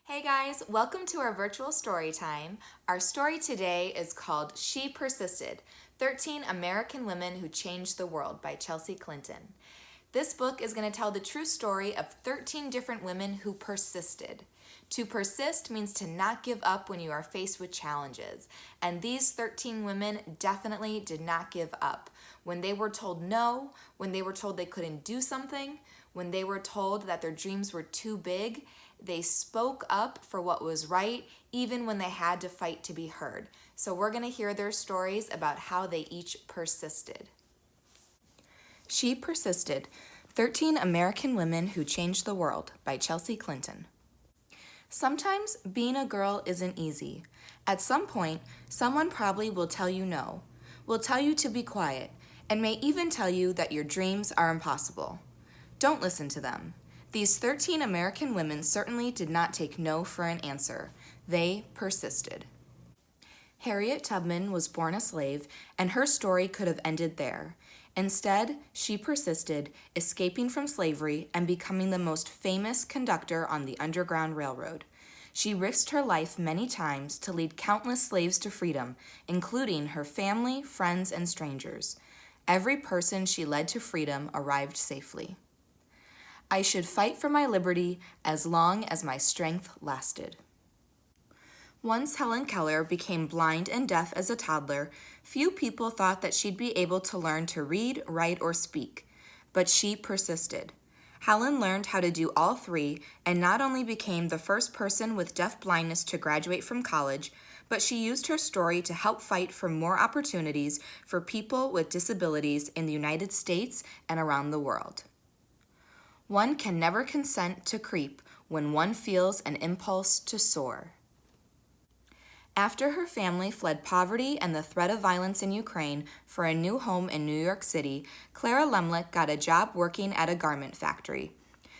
Hey guys, welcome to our virtual story time. Our story today is called She Persisted, 13 American Women Who Changed the World by Chelsea Clinton. This book is going to tell the true story of 13 different women who persisted. To persist means to not give up when you are faced with challenges. And these 13 women definitely did not give up. When they were told no, when they were told they couldn't do something, when they were told that their dreams were too big, they spoke up for what was right, even when they had to fight to be heard. So we're going to hear their stories about how they each persisted. She Persisted, 13 American Women Who Changed the World by Chelsea Clinton. Sometimes being a girl isn't easy. At some point, someone probably will tell you no, will tell you to be quiet, and may even tell you that your dreams are impossible. Don't listen to them. These 13 American women certainly did not take no for an answer. They persisted. Harriet Tubman was born a slave, and her story could have ended there. Instead, she persisted, escaping from slavery and becoming the most famous conductor on the Underground Railroad. She risked her life many times to lead countless slaves to freedom, including her family, friends, and strangers. Every person she led to freedom arrived safely. I should fight for my liberty as long as my strength lasted. Once Helen Keller became blind and deaf as a toddler, few people thought that she'd be able to learn to read, write, or speak. But she persisted. Helen learned how to do all three and not only became the first person with deaf blindness to graduate from college, but she used her story to help fight for more opportunities for people with disabilities in the United States and around the world. One can never consent to creep when one feels an impulse to soar. After her family fled poverty and the threat of violence in Ukraine for a new home in New York City, Clara Lemlich got a job working at a garment factory.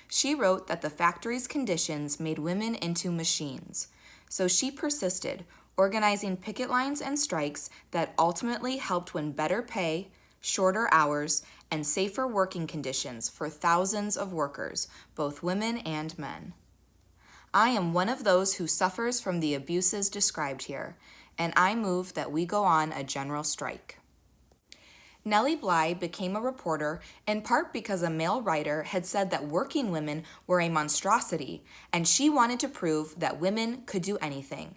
She wrote that the factory's conditions made women into machines. So she persisted, organizing picket lines and strikes that ultimately helped win better pay, shorter hours, and safer working conditions for thousands of workers, both women and men. I am one of those who suffers from the abuses described here, and I move that we go on a general strike. Nellie Bly became a reporter in part because a male writer had said that working women were a monstrosity, and she wanted to prove that women could do anything.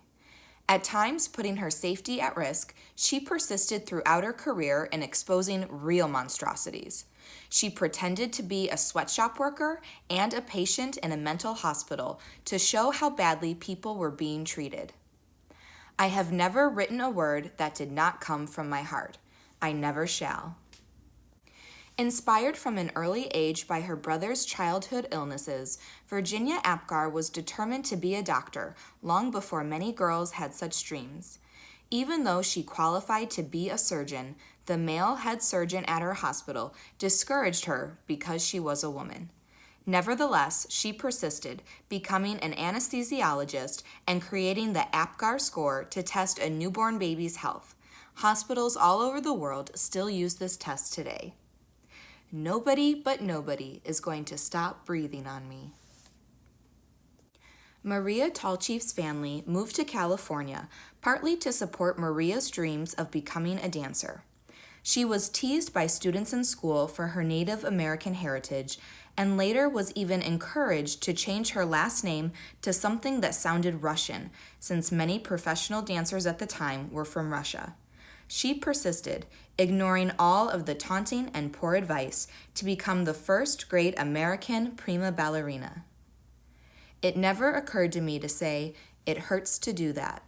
At times putting her safety at risk, she persisted throughout her career in exposing real monstrosities. She pretended to be a sweatshop worker and a patient in a mental hospital to show how badly people were being treated. I have never written a word that did not come from my heart. I never shall. Inspired from an early age by her brother's childhood illnesses, Virginia Apgar was determined to be a doctor long before many girls had such dreams. Even though she qualified to be a surgeon, the male head surgeon at her hospital discouraged her because she was a woman. Nevertheless, she persisted, becoming an anesthesiologist and creating the Apgar score to test a newborn baby's health. Hospitals all over the world still use this test today. Nobody but nobody is going to stop breathing on me. Maria Tallchief's family moved to California, partly to support Maria's dreams of becoming a dancer. She was teased by students in school for her Native American heritage, and later was even encouraged to change her last name to something that sounded Russian, since many professional dancers at the time were from Russia. She persisted, ignoring all of the taunting and poor advice, to become the first great American prima ballerina. It never occurred to me to say, "It hurts to do that."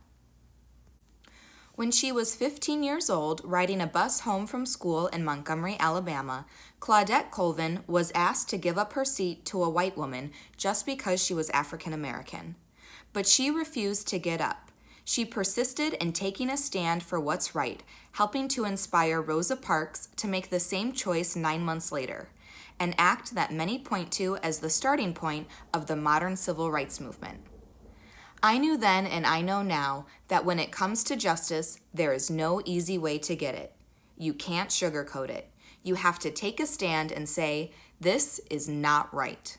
When she was 15 years old, riding a bus home from school in Montgomery, Alabama, Claudette Colvin was asked to give up her seat to a white woman just because she was African American. But she refused to get up. She persisted in taking a stand for what's right, helping to inspire Rosa Parks to make the same choice 9 months later, an act that many point to as the starting point of the modern civil rights movement. I knew then and I know now that when it comes to justice, there is no easy way to get it. You can't sugarcoat it. You have to take a stand and say, "This is not right."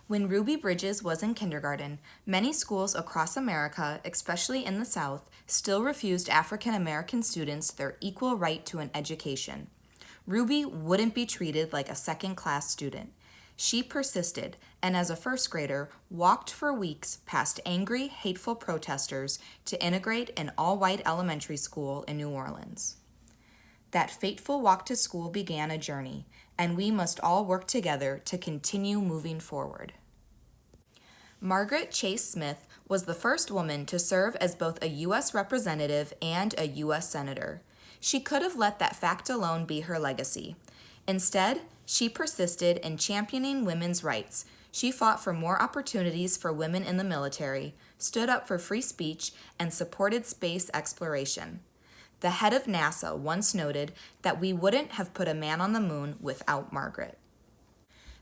When Ruby Bridges was in kindergarten, many schools across America, especially in the South, still refused African American students their equal right to an education. Ruby wouldn't be treated like a second-class student. She persisted, and as a first grader, walked for weeks past angry, hateful protesters to integrate an all-white elementary school in New Orleans. That fateful walk to school began a journey, and we must all work together to continue moving forward. Margaret Chase Smith was the first woman to serve as both a U.S. representative and a U.S. senator. She could have let that fact alone be her legacy. Instead, she persisted in championing women's rights. She fought for more opportunities for women in the military, stood up for free speech, and supported space exploration. The head of NASA once noted that we wouldn't have put a man on the moon without Margaret.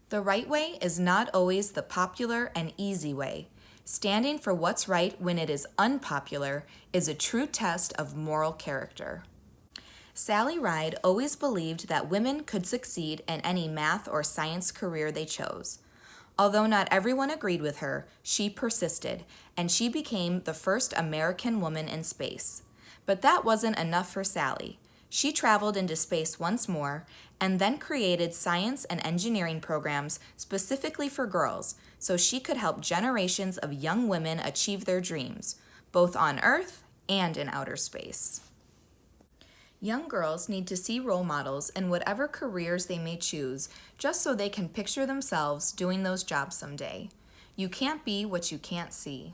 The right way is not always the popular and easy way. Standing for what's right when it is unpopular is a true test of moral character. Sally Ride always believed that women could succeed in any math or science career they chose. Although not everyone agreed with her, she persisted, and she became the first American woman in space. But that wasn't enough for Sally. She traveled into space once more and then created science and engineering programs specifically for girls so she could help generations of young women achieve their dreams, both on Earth and in outer space. Young girls need to see role models in whatever careers they may choose, just so they can picture themselves doing those jobs someday. You can't be what you can't see.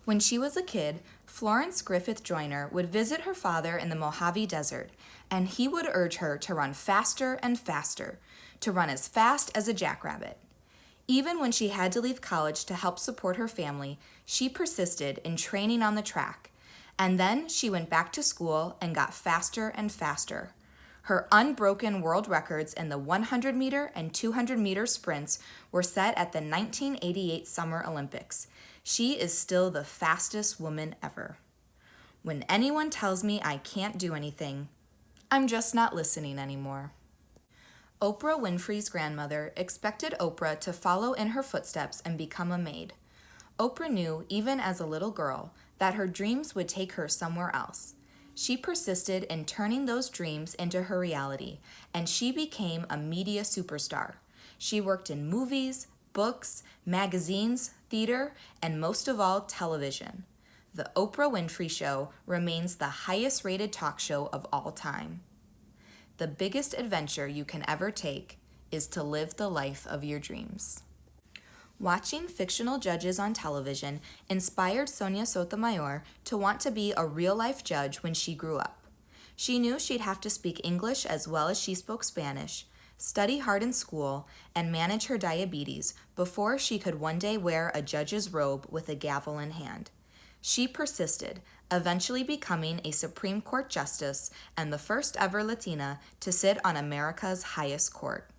When she was a kid, Florence Griffith Joyner would visit her father in the Mojave Desert, and he would urge her to run faster and faster, to run as fast as a jackrabbit. Even when she had to leave college to help support her family, she persisted in training on the track. And then she went back to school and got faster and faster. Her unbroken world records in the 100-meter and 200-meter sprints were set at the 1988 Summer Olympics. She is still the fastest woman ever. When anyone tells me I can't do anything, I'm just not listening anymore. Oprah Winfrey's grandmother expected Oprah to follow in her footsteps and become a maid. Oprah knew, even as a little girl, that her dreams would take her somewhere else. She persisted in turning those dreams into her reality, and she became a media superstar. She worked in movies, books, magazines, theater, and most of all, television. The Oprah Winfrey Show remains the highest-rated talk show of all time. The biggest adventure you can ever take is to live the life of your dreams. Watching fictional judges on television inspired Sonia Sotomayor to want to be a real-life judge when she grew up. She knew she'd have to speak English as well as she spoke Spanish, study hard in school, and manage her diabetes before she could one day wear a judge's robe with a gavel in hand. She persisted, eventually becoming a Supreme Court justice and the first ever Latina to sit on America's highest court.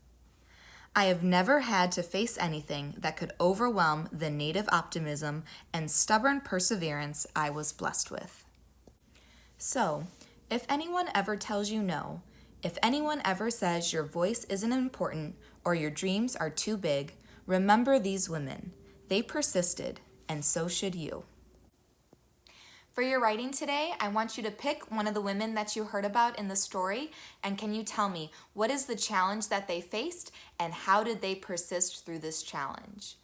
I have never had to face anything that could overwhelm the native optimism and stubborn perseverance I was blessed with. So, if anyone ever tells you no, if anyone ever says your voice isn't important or your dreams are too big, remember these women. They persisted, and so should you. For your writing today, I want you to pick one of the women that you heard about in the story, and can you tell me what is the challenge that they faced and how did they persist through this challenge?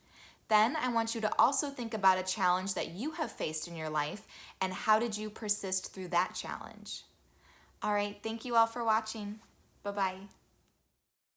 Then I want you to also think about a challenge that you have faced in your life and how did you persist through that challenge? All right, thank you all for watching. Bye-bye.